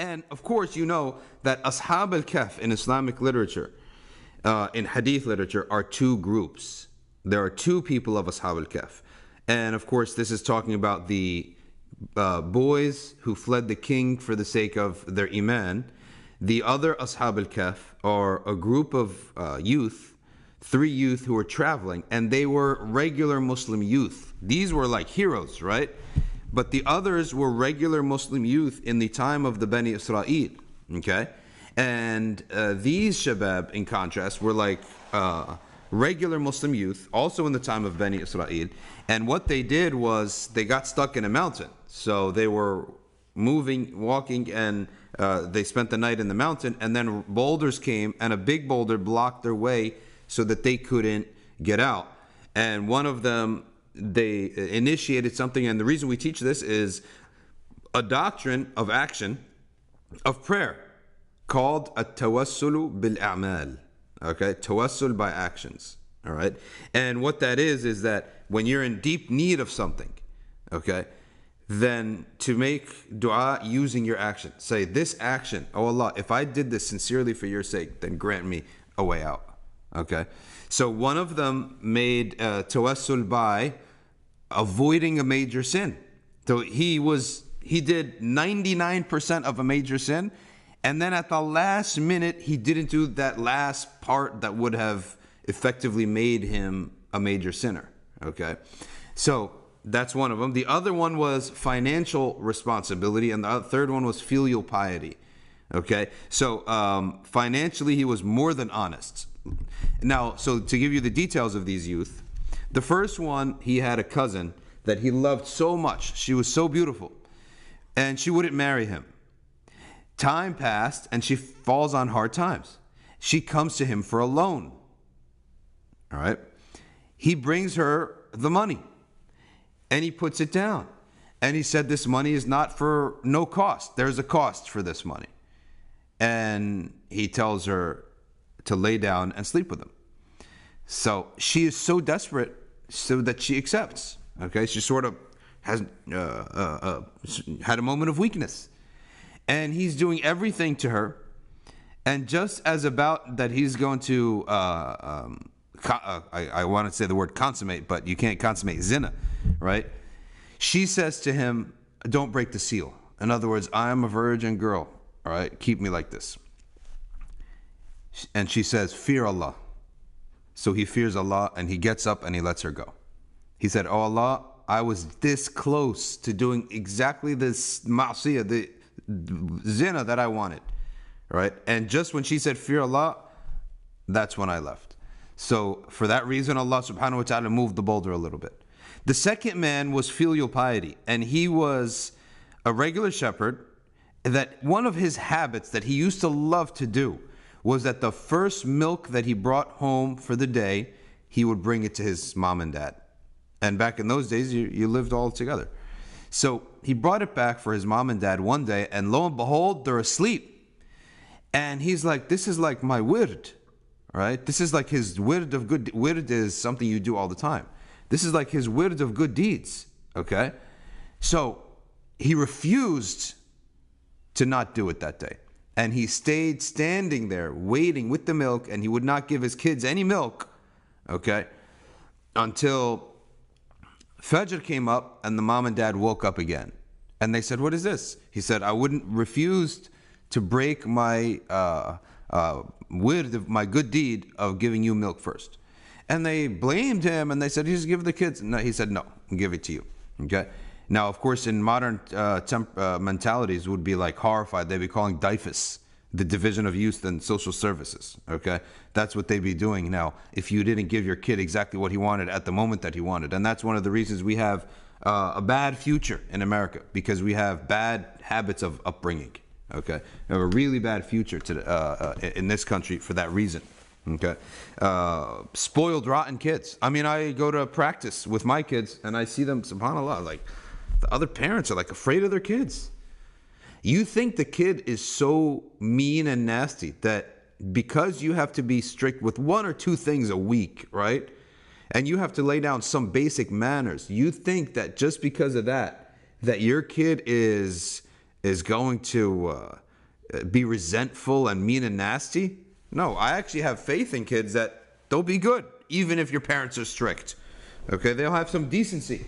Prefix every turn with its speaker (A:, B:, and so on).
A: And of course, you know that Ashab al-Kahf in Islamic literature, in Hadith literature, are two groups. There are two people of Ashab al-Kahf. And of course, this is talking about the boys who fled the king for the sake of their iman. The other Ashab al-Kahf are a group of youth, 3 youth who were traveling, and they were regular Muslim youth. These were like heroes, right? But the others were regular Muslim youth in the time of the Bani Israel, okay? And these shabab, in contrast, were like regular Muslim youth, also in the time of Bani Israel. And what they did was they got stuck in a mountain. So they were moving, walking, and they spent the night in the mountain. And then boulders came, and a big boulder blocked their way so that they couldn't get out. And one of them, they initiated something, and the reason we teach this is a doctrine of action of prayer called at-tawassulu bil-a'mal. Okay, tawassul by actions. All right, and what that is that when you're in deep need of something, okay, then to make dua using your action, say this action, oh Allah, if I did this sincerely for your sake, then grant me a way out. Okay, so one of them made tawassul by avoiding a major sin. So he did 99% of a major sin, and then at the last minute he didn't do that last part that would have effectively made him a major sinner. Okay, so that's one of them. The other one was financial responsibility, and the third one was filial piety. Okay, so financially he was more than honest. Now, so to give you the details of these youth, the first one, he had a cousin that he loved so much. She was so beautiful, and she wouldn't marry him. Time passed, and she falls on hard times. She comes to him for a loan. All right, he brings her the money, and he puts it down, and he said, this money is not for no cost. There's a cost for this money. And he tells her to lay down and sleep with him. So she is so desperate so that she accepts. Okay, she sort of has had a moment of weakness, and he's doing everything to her. And just as about that he's going to I want to say the word consummate, but you can't consummate zina, right? She says to him, don't break the seal. In other words, I am a virgin girl, all right? Keep me like this. And she says, fear Allah. So he fears Allah, and he gets up and he lets her go. He said, oh Allah, I was this close to doing exactly this ma'siyah, the zina that I wanted, right? And just when she said, fear Allah, that's when I left. So for that reason, Allah subhanahu wa ta'ala moved the boulder a little bit. The second man was filial piety, and he was a regular shepherd. That one of his habits that he used to love to do was that the first milk that he brought home for the day, he would bring it to his mom and dad. And back in those days, you lived all together. So he brought it back for his mom and dad one day, and lo and behold, they're asleep. And he's like, this is like my wird, right? This is like his wird of good. Wird is something you do all the time. This is like his wird of good deeds, okay? So he refused to not do it that day. And he stayed standing there waiting with the milk, and he would not give his kids any milk, okay, until Fajr came up and the mom and dad woke up again. And they said, what is this? He said, I wouldn't refuse to break my wird, my good deed of giving you milk first. And they blamed him, and they said, just give the kids. No, he said, no, I'll give it to you, okay? Now, of course, in modern mentalities would be like horrified. They'd be calling DYFS, the Division of Youth and Social Services, okay? That's what they'd be doing now if you didn't give your kid exactly what he wanted at the moment that he wanted. And that's one of the reasons we have a bad future in America, because we have bad habits of upbringing, okay? We have a really bad future in this country for that reason, okay? Spoiled, rotten kids. I mean, I go to practice with my kids, and I see them, subhanAllah, like, the other parents are like afraid of their kids. You think the kid is so mean and nasty that because you have to be strict with 1 or 2 things a week, right? And you have to lay down some basic manners. You think that just because of that, that your kid is going to be resentful and mean and nasty. No, I actually have faith in kids that they'll be good, even if your parents are strict. Okay, they'll have some decency.